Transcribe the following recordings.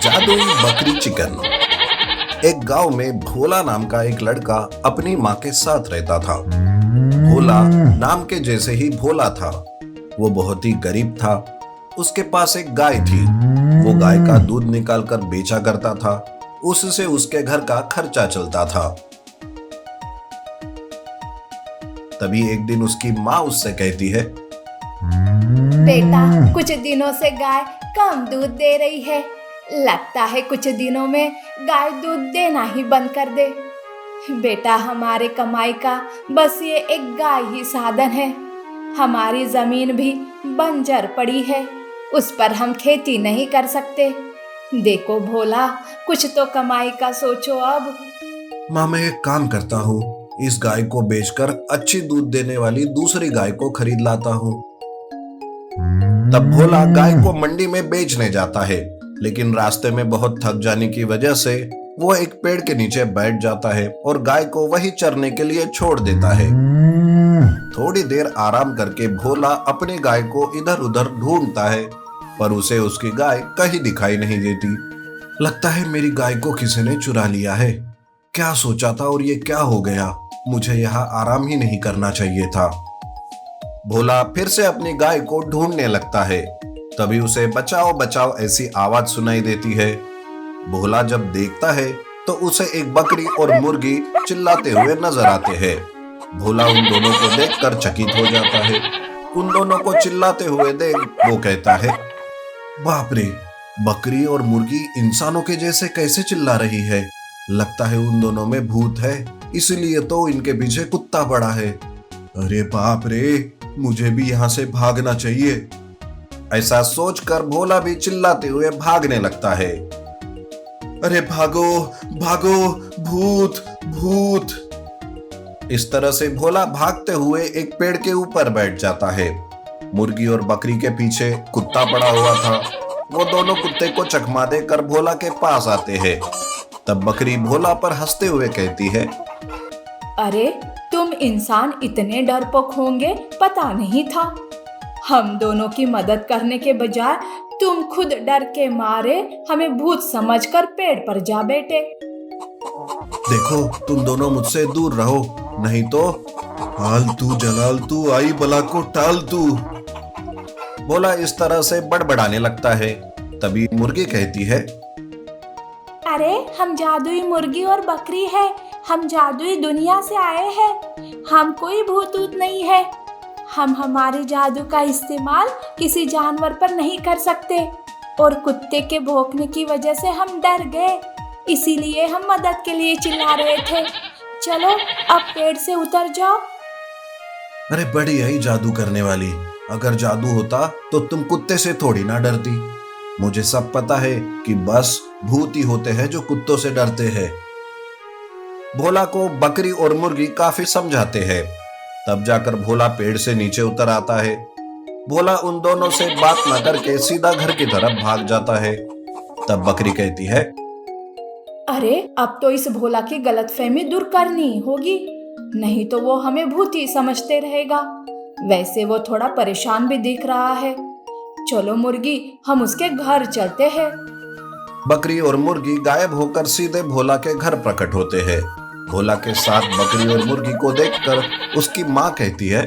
जादुई बकरी चिकन। एक गांव में भोला नाम का एक लड़का अपनी माँ के साथ रहता था। भोला नाम के जैसे ही भोला था। वो बहुत ही गरीब था। उसके पास एक गाय थी। वो गाय का दूध निकालकर बेचा करता था। उससे उसके घर का खर्चा चलता था। तभी एक दिन उसकी माँ उससे कहती है, बेटा, कुछ दिनों से गाय कम दूध दे रही है। लगता है कुछ दिनों में गाय दूध देना ही बंद कर दे। बेटा, हमारे कमाई का बस ये एक गाय ही साधन है। हमारी जमीन भी बंजर पड़ी है, उस पर हम खेती नहीं कर सकते। देखो भोला, कुछ तो कमाई का सोचो अब। माँ, मैं एक काम करता हूँ, इस गाय को बेचकर अच्छी दूध देने वाली दूसरी गाय को खरीद लाता हूँ। तब भोला गाय को मंडी में बेचने जाता है, लेकिन रास्ते में बहुत थक जाने की वजह से वो एक पेड़ के नीचे बैठ जाता है और गाय को वही चरने के लिए छोड़ देता है। थोड़ी देर आराम करके भोला अपनी गाय को इधर उधर ढूंढता है, पर उसे उसकी गाय कहीं दिखाई नहीं देती। लगता है मेरी गाय को किसी ने चुरा लिया है। क्या सोचा था और ये क्या हो गया? मुझे यहाँ आराम ही नहीं करना चाहिए था। भोला फिर से अपनी गाय को ढूंढने लगता है। तभी उसे बचाओ बचाओ ऐसी आवाज सुनाई देती है। भोला जब देखता है तो उसे एक बकरी और मुर्गी चिल्लाते हुए नजर आते हैं। भोला उन दोनों को देखकर चकित हो जाता है। उन दोनों को चिल्लाते हुए देख वो कहता है, बाप रे, बकरी और मुर्गी इंसानों के जैसे कैसे चिल्ला रही है? लगता है उन दोनों में भूत है, इसलिए तो इनके पीछे कुत्ता पड़ा है। अरे बाप रे, मुझे भी यहाँ से भागना चाहिए। ऐसा सोचकर भोला भी चिल्लाते हुए भागने लगता है। अरे भागो भागो, भूत भूत। इस तरह से भोला भागते हुए एक पेड़ के ऊपर बैठ जाता है। मुर्गी और बकरी के पीछे कुत्ता पड़ा हुआ था। वो दोनों कुत्ते को चकमा देकर भोला के पास आते हैं। तब बकरी भोला पर हंसते हुए कहती है, अरे, तुम इंसान इतने डरपोक होंगे पता नहीं था। हम दोनों की मदद करने के बजाय तुम खुद डर के मारे हमें भूत समझकर पेड़ पर जा बैठे। देखो, तुम दोनों मुझसे दूर रहो, नहीं तो हाल तू जलाल तू आई बला को टाल तू। भोला इस तरह से बड़बड़ाने लगता है। तभी मुर्गी कहती है, अरे, हम जादुई मुर्गी और बकरी है। हम जादुई दुनिया से आए हैं। हम कोई भूत ऊत नहीं है। हम हमारे जादू का इस्तेमाल किसी जानवर पर नहीं कर सकते और कुत्ते के भौंकने की वजह से हम डर गए, इसीलिए हम मदद के लिए चिल्ला रहे थे। चलो अब पेड़ से उतर जाओ। अरे बड़ी आई जादू करने वाली, अगर जादू होता तो तुम कुत्ते से थोड़ी ना डरती। मुझे सब पता है कि बस भूत ही होते हैं जो कुत्तों से डरते हैं। भोला को बकरी और मुर्गी काफी समझाते हैं। तब जाकर भोला पेड़ से नीचे उतर आता है। भोला उन दोनों से बात न करके सीधा घर की तरफ भाग जाता है। तब बकरी कहती है, अरे, अब तो इस भोला की गलतफहमी दूर करनी होगी, नहीं तो वो हमें भूती समझते रहेगा। वैसे वो थोड़ा परेशान भी दिख रहा है। चलो मुर्गी, हम उसके घर चलते हैं। बकरी और मुर्गी गायब होकर सीधे भोला के घर प्रकट होते हैं। भोला के साथ बकरी और मुर्गी को देखकर उसकी माँ कहती है,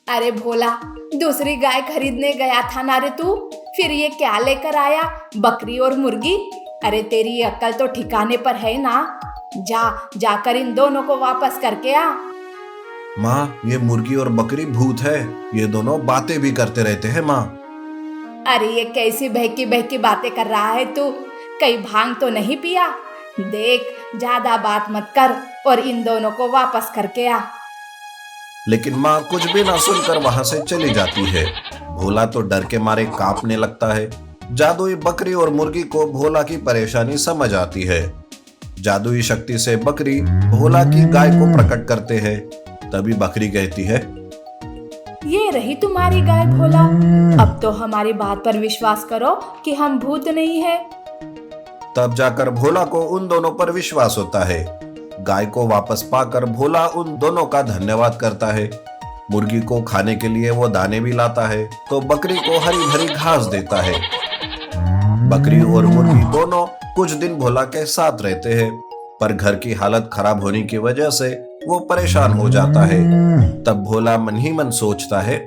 अरे भोला, दूसरी गाय खरीदने गया था ना रे तू? फिर ये क्या लेकर आया, बकरी और मुर्गी? अरे तेरी अक्ल तो ठिकाने पर है ना? जाकर इन दोनों को वापस करके आ। माँ, ये मुर्गी और बकरी भूत है। ये दोनों बातें भी करते रहते हैं माँ। अरे ये कैसी बहकी बहकी बातें कर रहा है तू? कहीं भांग तो नहीं पिया? देख, ज्यादा बात मत कर और इन दोनों को वापस करके आ। लेकिन माँ कुछ भी ना सुनकर वहां से चली जाती है। भोला तो डर के मारे कांपने लगता है। जादुई बकरी और मुर्गी को भोला की परेशानी समझ आती है। जादुई शक्ति से बकरी भोला की गाय को प्रकट करते हैं। तभी बकरी कहती है, ये रही तुम्हारी गाय भोला। अब तो हमारी बात पर विश्वास करो कि हम भूत नहीं है। तब जाकर भोला को उन दोनों पर विश्वास होता है। गाय को वापस पाकर भोला उन दोनों का धन्यवाद करता है। मुर्गी को खाने के लिए वो दाने भी लाता है तो बकरी को हरी भरी घास देता है। बकरी और मुर्गी दोनों कुछ दिन भोला के साथ रहते हैं, पर घर की हालत खराब होने की वजह से वो परेशान हो जाता है। तब भोला मन ही मन सोचता है,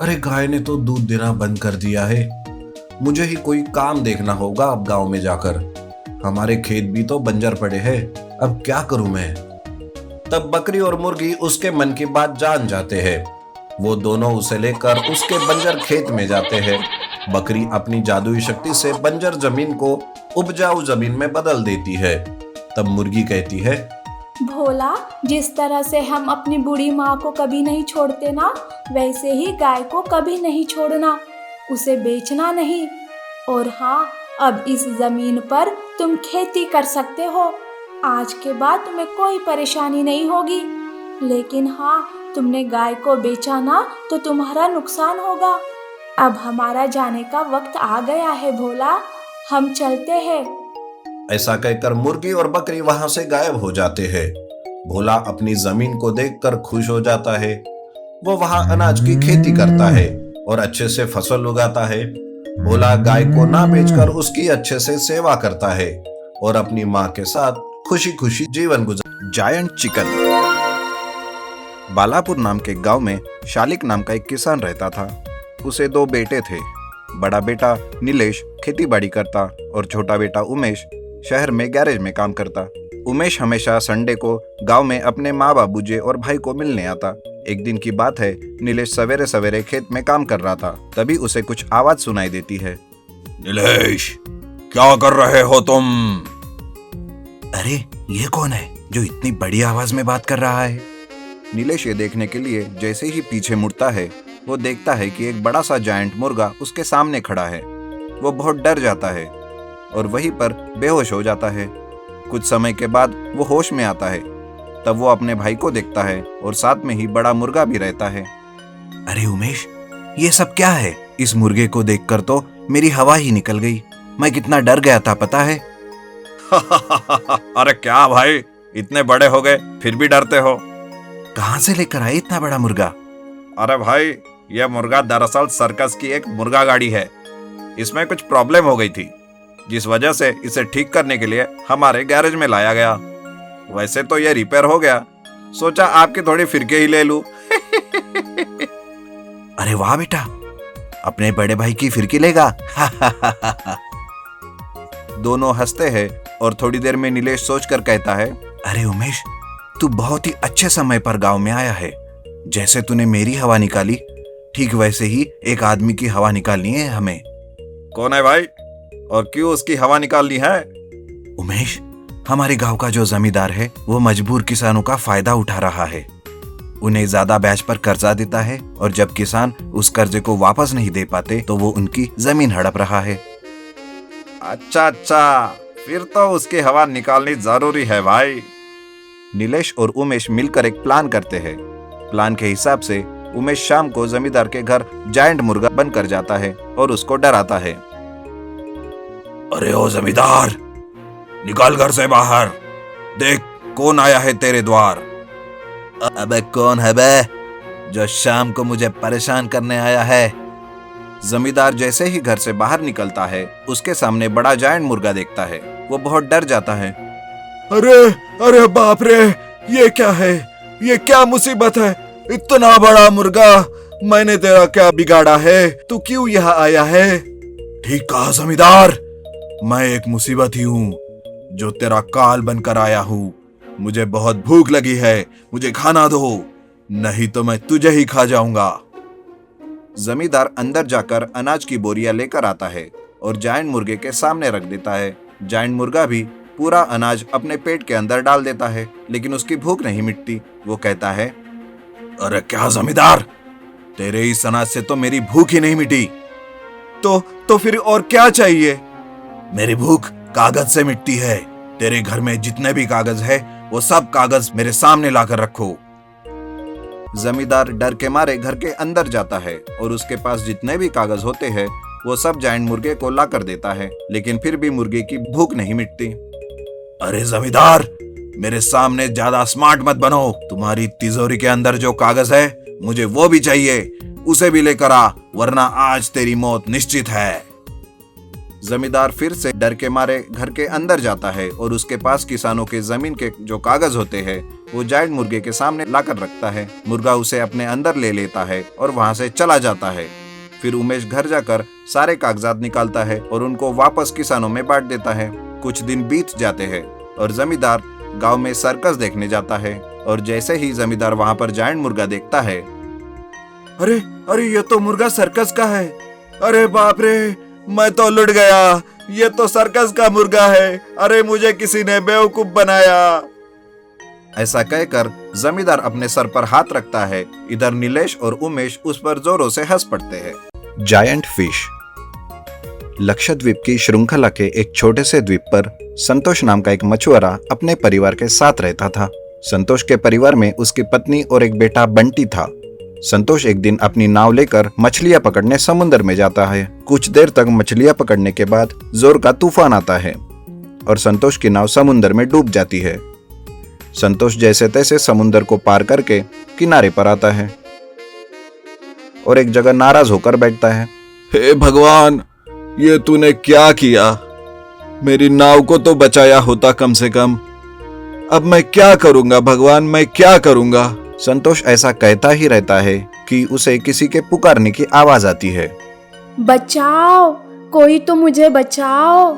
अरे गाय ने तो दूध देना बंद कर दिया है, मुझे ही कोई काम देखना होगा अब गांव में जाकर। हमारे खेत भी तो बंजर पड़े हैं, अब क्या करूं मैं। तब बकरी और मुर्गी उसके मन की बात जान जाते हैं। वो दोनों उसे लेकर उसके बंजर खेत में जाते हैं। बकरी अपनी जादुई शक्ति से बंजर जमीन को उपजाऊ जमीन में बदल देती है। तब मुर्गी कहती है, भोला, जिस तरह से हम अपनी बूढ़ी माँ को कभी नहीं छोड़ते ना, वैसे ही गाय को कभी नहीं छोड़ना, उसे बेचना नहीं। और हाँ, अब इस जमीन पर तुम खेती कर सकते हो। आज के बाद तुम्हें कोई परेशानी नहीं होगी। लेकिन हाँ, तुमने गाय को बेचा ना तो तुम्हारा नुकसान होगा। अब हमारा जाने का वक्त आ गया है भोला, हम चलते हैं। ऐसा कहकर मुर्गी और बकरी वहां से गायब हो जाते हैं। भोला अपनी जमीन को देखकर खुश हो जाता है। वो वहां अनाज की खेती करता है और अच्छे से फसल उगाता है। भोला गाय को ना बेचकर उसकी अच्छे से सेवा करता है और अपनी माँ के साथ खुशी खुशी जीवन गुजार। Giant chicken. बालापुर नाम के गांव में शालिक नाम का एक किसान रहता था। उसे 2 बेटे थे। बड़ा बेटा नीलेश खेती बाड़ी करता और छोटा बेटा उमेश शहर में गैरेज में काम करता। उमेश हमेशा संडे को गांव में अपने माँ बाबूजी और भाई को मिलने आता। एक दिन की बात है, नीलेश सवेरे सवेरे खेत में काम कर रहा था। तभी उसे कुछ आवाज सुनाई देती है। नीलेश, क्या कर रहे हो तुम? अरे, ये कौन है जो इतनी बड़ी आवाज में बात कर रहा है? नीलेश ये देखने के लिए जैसे ही पीछे मुड़ता है, वो देखता है कि एक बड़ा सा जायंट मुर्गा उसके सामने खड़ा है। वो बहुत डर जाता है और वहीं पर बेहोश हो जाता है। कुछ समय के बाद वो होश में आता है। तब वो अपने भाई को देखता है और साथ में ही बड़ा मुर्गा भी रहता है। अरे उमेश, ये सब क्या है? इस मुर्गे को देखकर तो मेरी हवा ही निकल गई। मैं कितना डर गया था पता है? अरे क्या भाई, इतने बड़े हो गए फिर भी डरते हो? कहां से लेकर आए इतना बड़ा मुर्गा? अरे भाई, यह मुर्गा दरअसल सर्कस की एक मुर्गा गाड़ी है। इसमें कुछ प्रॉब्लम हो गई थी, जिस वजह से इसे ठीक करने के लिए हमारे गैरेज में लाया गया। वैसे तो यह रिपेयर हो गया, सोचा आपकी थोड़ी फिरके ही ले लूं। अरे वाह बेटा, अपने बड़े भाई की फिरकी लेगा। दोनों हंसते हैं और थोड़ी देर में नीलेश सोचकर कहता है, अरे उमेश, तू बहुत ही अच्छे समय पर गांव में आया है। जैसे तूने मेरी हवा निकाली, ठीक वैसे ही एक आदमी की हवा निकालनी है हमें। कौन है भाई, और क्यों उसकी हवा निकालनी है? उमेश, हमारे गांव का जो जमींदार है वो मजबूर किसानों का फायदा उठा रहा है। उन्हें ज्यादा ब्याज पर कर्जा देता है और जब किसान उस कर्जे को वापस नहीं दे पाते तो वो उनकी जमीन हड़प रहा है। अच्छा, फिर तो उसकी हवा निकालनी जरूरी है भाई। नीलेश और उमेश मिलकर एक प्लान करते हैं। प्लान के हिसाब से उमेश शाम को जमींदार के घर जायंट मुर्गा बनकर जाता है और उसको डराता है। अरे ओ जमींदार, निकल घर से बाहर, देख कौन आया है तेरे द्वार। अबे कौन है बे, जो शाम को मुझे परेशान करने आया है? जमींदार जैसे ही घर से बाहर निकलता है, उसके सामने बड़ा जायंट मुर्गा देखता है। वो बहुत डर जाता है। अरे बाप रे, ये क्या है? ये क्या मुसीबत है? इतना बड़ा मुर्गा, मैंने तेरा क्या बिगाड़ा है? तू क्यों यहाँ आया है? ठीक कहा जमींदार, मैं एक मुसीबत ही हूँ जो तेरा काल बनकर आया हूँ। मुझे बहुत भूख लगी है, मुझे खाना दो, नहीं तो मैं तुझे ही खा जाऊंगा। जमींदार अंदर जाकर अनाज की बोरियां लेकर आता है और जायंट मुर्गे के सामने रख देता है। जायंट मुर्गा भी पूरा अनाज अपने पेट के अंदर डाल देता है, लेकिन उसकी भूख नहीं मिटती। वो कहता है, अरे क्या जमींदार, तेरे इस अनाज से तो मेरी भूख ही नहीं मिटी। तो फिर और क्या चाहिए? मेरी भूख कागज से मिटती है। तेरे घर में जितने भी कागज है वो सब कागज मेरे सामने लाकर रखो। जमींदार डर के मारे घर के अंदर जाता है और उसके पास जितने भी कागज होते हैं वो सब जायंट मुर्गे को ला कर देता है, लेकिन फिर भी मुर्गे की भूख नहीं मिटती। अरे जमींदार, मेरे सामने ज्यादा स्मार्ट मत बनो। तुम्हारी तिजोरी के अंदर जो कागज है मुझे वो भी चाहिए, उसे भी लेकर आ, वरना आज तेरी मौत निश्चित है। जमींदार फिर से डर के मारे घर के अंदर जाता है और उसके पास किसानों के जमीन के जो कागज होते हैं वो जायंट मुर्गे के सामने लाकर रखता है। मुर्गा उसे अपने अंदर ले लेता है और वहां से चला जाता है। फिर उमेश घर जाकर सारे कागजात निकालता है और उनको वापस किसानों में बांट देता है। कुछ दिन बीत जाते हैं और जमींदार गांव में सर्कस देखने जाता है और जैसे ही जमींदार वहां पर जायंट मुर्गा देखता है, अरे अरे ये तो मुर्गा सर्कस का है। अरे बाप रे, मैं तो लुट गया। ये तो सर्कस का मुर्गा है। अरे मुझे किसी ने बेवकूफ बनाया। ऐसा कहकर जमींदार अपने सर पर हाथ रखता है। इधर नीलेश और उमेश उस पर जोरों से हंस पड़ते हैं। Giant fish. लक्षद्वीप की श्रृंखला के एक छोटे से द्वीप पर संतोष नाम का एक मछुआरा अपने परिवार के साथ रहता था। संतोष के परिवार में उसकी पत्नी और एक बेटा बंटी था। संतोष एक दिन अपनी नाव लेकर मछलियां पकड़ने समुद्र में जाता है। कुछ देर तक मछलियां पकड़ने के बाद जोर का तूफान आता है और संतोष की नाव समुद्र में डूब जाती है। संतोष जैसे तैसे समुद्र को पार करके किनारे पर आता है और एक जगह नाराज होकर बैठता है। हे भगवान, ये तूने क्या किया? मेरी नाव को तो बचाया होता कम से कम। अब मैं क्या करूंगा भगवान, मैं क्या करूंगा? संतोष ऐसा कहता ही रहता है कि उसे किसी के पुकारने की आवाज आती है। बचाओ, कोई तो मुझे बचाओ।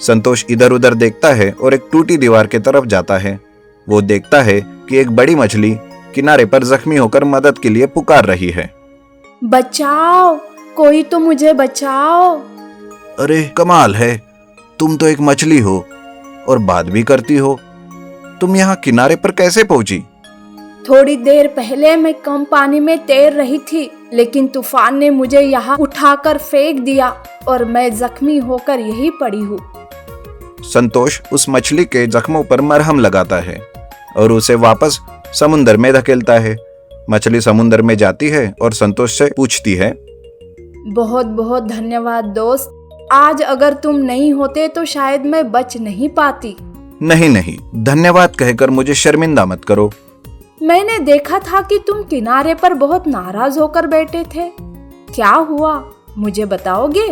संतोष इधर उधर देखता है और एक टूटी दीवार की तरफ जाता है। वो देखता है कि एक बड़ी मछली किनारे पर जख्मी होकर मदद के लिए पुकार रही है। बचाओ, कोई तो मुझे बचाओ। अरे कमाल है, तुम तो एक मछली हो और बात भी करती हो। तुम यहाँ किनारे पर कैसे पहुंची? थोड़ी देर पहले मैं कम पानी में तैर रही थी, लेकिन तूफान ने मुझे यहाँ उठाकर फेंक दिया और मैं जख्मी होकर यही पड़ी हूँ। संतोष उस मछली के जख्मों पर मरहम लगाता है और उसे वापस समुद्र में धकेलता है। मछली समुद्र में जाती है और संतोष से पूछती है, बहुत बहुत धन्यवाद दोस्त। आज अगर तुम नहीं होते तो शायद मैं बच नहीं पाती। नहीं नहीं, धन्यवाद कहकर मुझे शर्मिंदा मत करो। मैंने देखा था कि तुम किनारे पर बहुत नाराज होकर बैठे थे। क्या हुआ, मुझे बताओगे?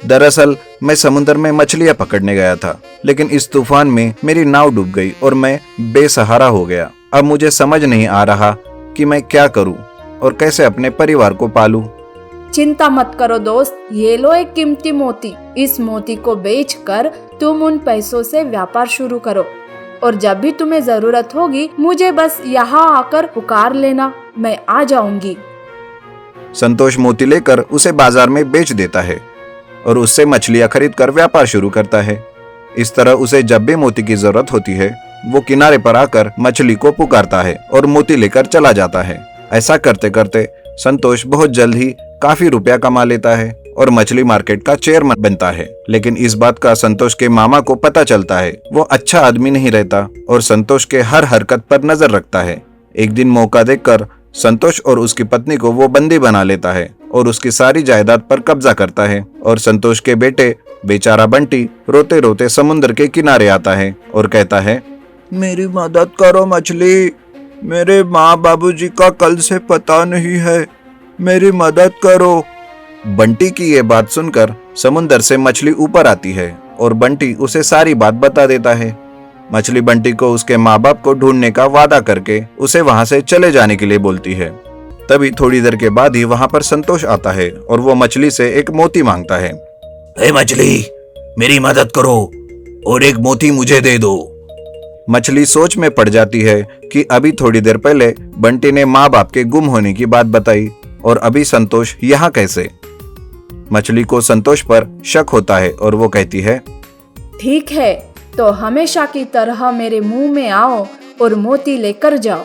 दरअसल मैं समुद्र में मछलियां पकड़ने गया था, लेकिन इस तूफान में मेरी नाव डूब गई और मैं बेसहारा हो गया। अब मुझे समझ नहीं आ रहा कि मैं क्या करूं और कैसे अपने परिवार को पालूं। चिंता मत करो दोस्त, ये लो एक कीमती मोती। इस मोती को बेचकर तुम उन पैसों से व्यापार शुरू करो और जब भी तुम्हें जरूरत होगी मुझे बस यहाँ आकर पुकार लेना, मैं आ जाऊंगी। संतोष मोती लेकर उसे बाजार में बेच देता है और उससे मछलियां खरीदकर व्यापार शुरू करता है। इस तरह उसे जब भी मोती की जरूरत होती है वो किनारे पर आकर मछली को पुकारता है और मोती लेकर चला जाता है। ऐसा करते करते संतोष बहुत जल्द ही काफी रुपया कमा लेता है और मछली मार्केट का चेयरमैन बनता है। लेकिन इस बात का संतोष के मामा को पता चलता है। वो अच्छा आदमी नहीं रहता और संतोष के हर हरकत पर नजर रखता है। एक दिन मौका देखकर संतोष और उसकी पत्नी को वो बंदी बना लेता है और उसकी सारी जायदाद पर कब्जा करता है। और संतोष के बेटे बेचारा बंटी रोते रोते समुद्र के किनारे आता है और कहता है, मेरी मदद करो मछली, मेरे माँ बाबूजी का कल से पता नहीं है, मेरी मदद करो। बंटी की ये बात सुनकर समुद्र से मछली ऊपर आती है और बंटी उसे सारी बात बता देता है। मछली बंटी को उसके माँ बाप को ढूंढने का वादा करके उसे वहां से चले जाने के लिए बोलती है। तभी थोड़ी देर के बाद ही वहां पर संतोष आता है और वो मछली से एक मोती मांगता है। हे मछली, मेरी मदद करो और एक मोती मुझे दे दो। मछली सोच में पड़ जाती है कि अभी थोड़ी देर पहले बंटी ने माँ बाप के गुम होने की बात बताई और अभी संतोष यहाँ कैसे। मछली को संतोष पर शक होता है और वो कहती है, ठीक है, तो हमेशा की तरह मेरे मुंह में आओ और मोती लेकर जाओ।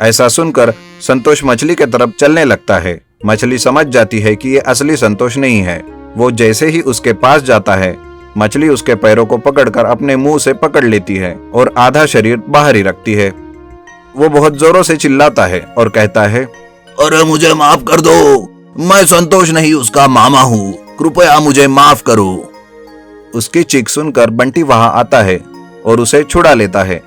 ऐसा सुनकर संतोष मछली की तरफ चलने लगता है। मछली समझ जाती है कि ये असली संतोष नहीं है। वो जैसे ही उसके पास जाता है मछली उसके पैरों को पकड़कर अपने मुंह से पकड़ लेती है और आधा शरीर बाहर ही रखती है। वो बहुत जोरों से चिल्लाता है और कहता है, अरे मुझे माफ कर दो, मैं संतोष नहीं उसका मामा हूँ, कृपया मुझे माफ करो। उसकी चीख सुनकर बंटी वहां आता है और उसे छुड़ा लेता है।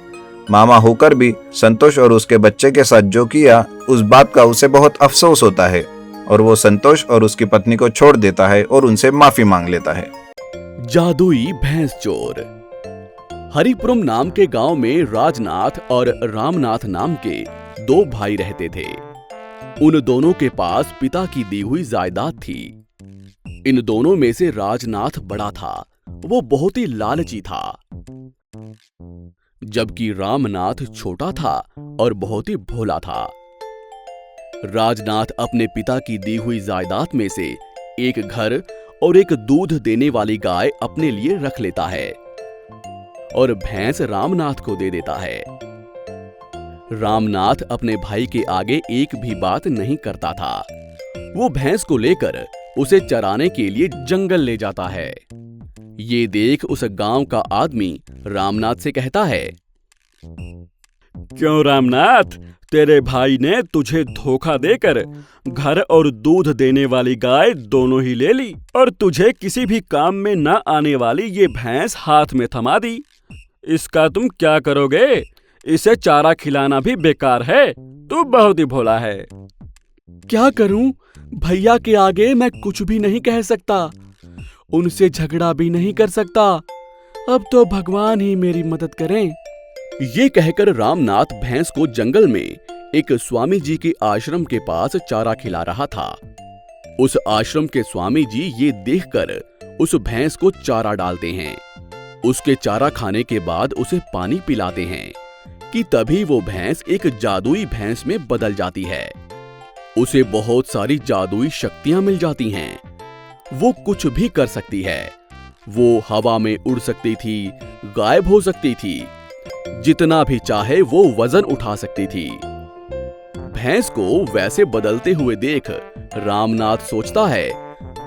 मामा होकर भी संतोष और उसके बच्चे के साथ जो किया उस बात का उसे बहुत अफसोस होता है और वो संतोष और उसकी पत्नी को छोड़ देता है और उनसे माफी मांग लेता है। जादुई भैंस चोर। हरिपुरम नाम के गांव में राजनाथ और रामनाथ नाम के दो भाई रहते थे। उन दोनों के पास पिता की दी हुई जायदाद थी। इन दोनों में से राजनाथ बड़ा था, वो बहुत ही लालची था, जबकि रामनाथ छोटा था और बहुत ही भोला था। राजनाथ अपने पिता की दी हुई जायदाद में से एक घर और एक दूध देने वाली गाय अपने लिए रख लेता है और भैंस रामनाथ को दे देता है। रामनाथ अपने भाई के आगे एक भी बात नहीं करता था। वो भैंस को लेकर उसे चराने के लिए जंगल ले जाता है। ये देख उस गांव का आदमी रामनाथ से कहता है, क्यों रामनाथ, तेरे भाई ने तुझे धोखा देकर घर और दूध देने वाली गाय दोनों ही ले ली और तुझे किसी भी काम में न आने वाली ये भैंस हाथ में थमा दी। इसका तुम क्या करोगे? इसे चारा खिलाना भी बेकार है। तू बहुत ही भोला है। क्या करूं? भैया के आगे मैं कुछ भी नहीं कह सकता, उनसे झगड़ा भी नहीं कर सकता। अब तो भगवान ही मेरी मदद करें। ये कहकर रामनाथ भैंस को जंगल में एक स्वामी जी के आश्रम के पास चारा खिला रहा था। उस आश्रम के स्वामी जी ये देखकर उस भैंस को चारा डालते हैं। उसके चारा खाने के बाद उसे पानी पिलाते हैं कि तभी वो भैंस एक जादुई भैंस में बदल जाती है। उसे बहुत सारी जादुई शक्तियां मिल जाती हैं। वो कुछ भी कर सकती है। वो हवा में उड़ सकती थी, गायब हो सकती थी, जितना भी चाहे वो वजन उठा सकती थी। भैंस को वैसे बदलते हुए देख रामनाथ सोचता है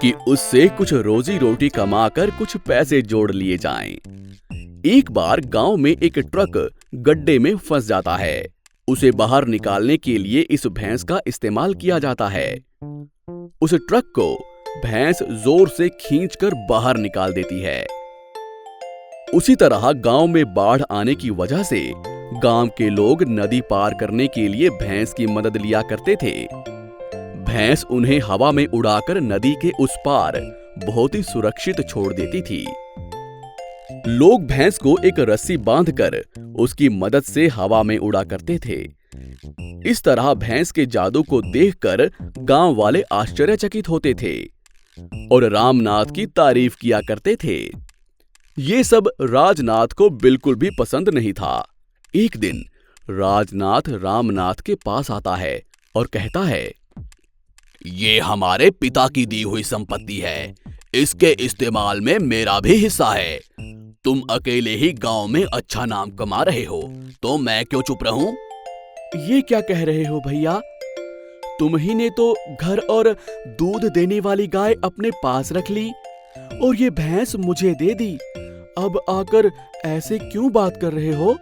कि उससे कुछ रोजी रोटी कमाकर कुछ पैसे जोड़ लिए जाएं। एक बार गांव में एक ट्रक गड्ढे में फंस जाता है। उसे बाहर निकालने के लिए इस भैंस का इस्तेमाल किया जाता है। उस ट्रक को भैंस जोर से खींचकर बाहर निकाल देती है। उसी तरह गांव में बाढ़ आने की वजह से गांव के लोग नदी पार करने के लिए भैंस की मदद लिया करते थे। भैंस उन्हें हवा में उड़ाकर नदी के उस पार बहुत ही सुरक्षित छोड़ देती थी। लोग भैंस को एक रस्सी बांधकर उसकी मदद से हवा में उड़ा करते थे। इस तरह भैंस के जादू को देखकर गांव वाले आश्चर्यचकित होते थे और रामनाथ की तारीफ किया करते थे। ये सब राजनाथ को बिल्कुल भी पसंद नहीं था। एक दिन राजनाथ रामनाथ के पास आता है और कहता है, ये हमारे पिता की दी हुई संपत्ति है, इसके इस्तेमाल में मेरा भी हिस्सा है। तुम अकेले ही गांव में अच्छा नाम कमा रहे हो, तो मैं क्यों चुप रहूं? ये क्या कह रहे हो भैया? तुम ही ने तो घर और दूध देने वाली गाय अपने पास रख ली और ये भैंस मुझे दे दी। अब आकर ऐसे क्यों बात कर रहे हो?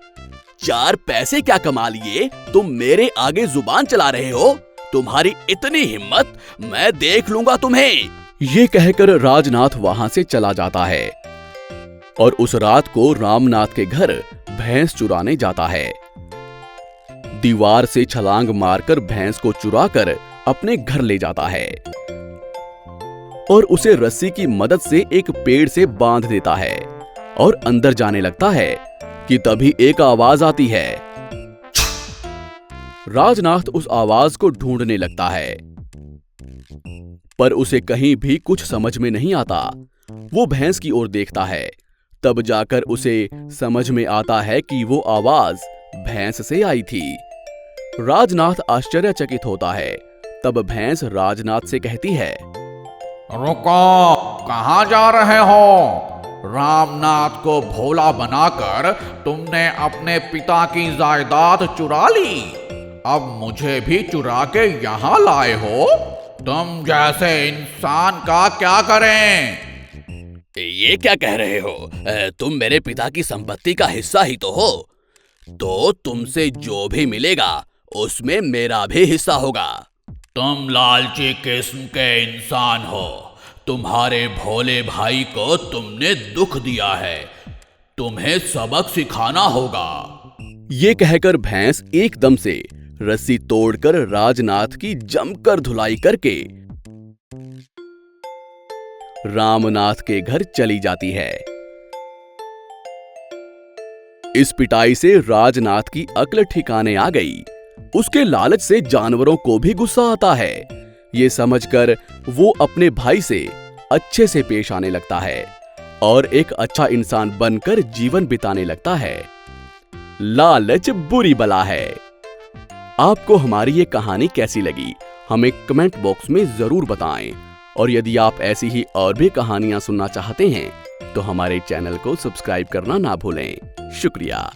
4 पैसे क्या कमा लिए, तुम मेरे आगे जुबान चला रहे हो? तुम्हारी इतनी हिम्मत, मैं देख लूंगा तुम्हें। ये कहकर राजनाथ वहां से चला जाता है और उस रात को रामनाथ के घर भैंस चुराने जाता है। दीवार से छलांग मारकर भैंस को चुराकर अपने घर ले जाता है और उसे रस्सी की मदद से एक पेड़ से बांध देता है और अंदर जाने लगता है कि तभी एक आवाज आती है। राजनाथ उस आवाज को ढूंढने लगता है, पर उसे कहीं भी कुछ समझ में नहीं आता। वो भैंस की ओर देखता है, तब जाकर उसे समझ में आता है कि वो आवाज भैंस से आई थी। राजनाथ आश्चर्यचकित होता है। तब भैंस राजनाथ से कहती है, रुको, कहाँ जा रहे हो? रामनाथ को भोला बनाकर तुमने अपने पिता की जायदाद चुरा ली, अब मुझे भी चुरा के यहाँ लाए हो? तुम जैसे इंसान का क्या करें? ये क्या कह रहे हो? तुम मेरे पिता की संपत्ति का हिस्सा ही तो हो, तो तुमसे जो भी मिलेगा उसमें मेरा भी हिस्सा होगा। तुम लालची किस्म के इंसान हो। तुम्हारे भोले भाई को तुमने दुख दिया है, तुम्हें सबक सिखाना होगा। ये कहकर भैंस एकदम से रस्सी तोड़कर राजनाथ की जमकर धुलाई करके रामनाथ के घर चली जाती है। इस पिटाई से राजनाथ की अक्ल ठिकाने आ गई। उसके लालच से जानवरों को भी गुस्सा आता है। ये समझकर वो अपने भाई से अच्छे से पेश आने लगता है और एक अच्छा इंसान बनकर जीवन बिताने लगता है। लालच बुरी बला है। आपको हमारी ये कहानी कैसी लगी हमें कमेंट बॉक्स में जरूर बताएं और यदि आप ऐसी ही और भी कहानियां सुनना चाहते हैं तो हमारे चैनल को सब्सक्राइब करना ना भूलें। शुक्रिया।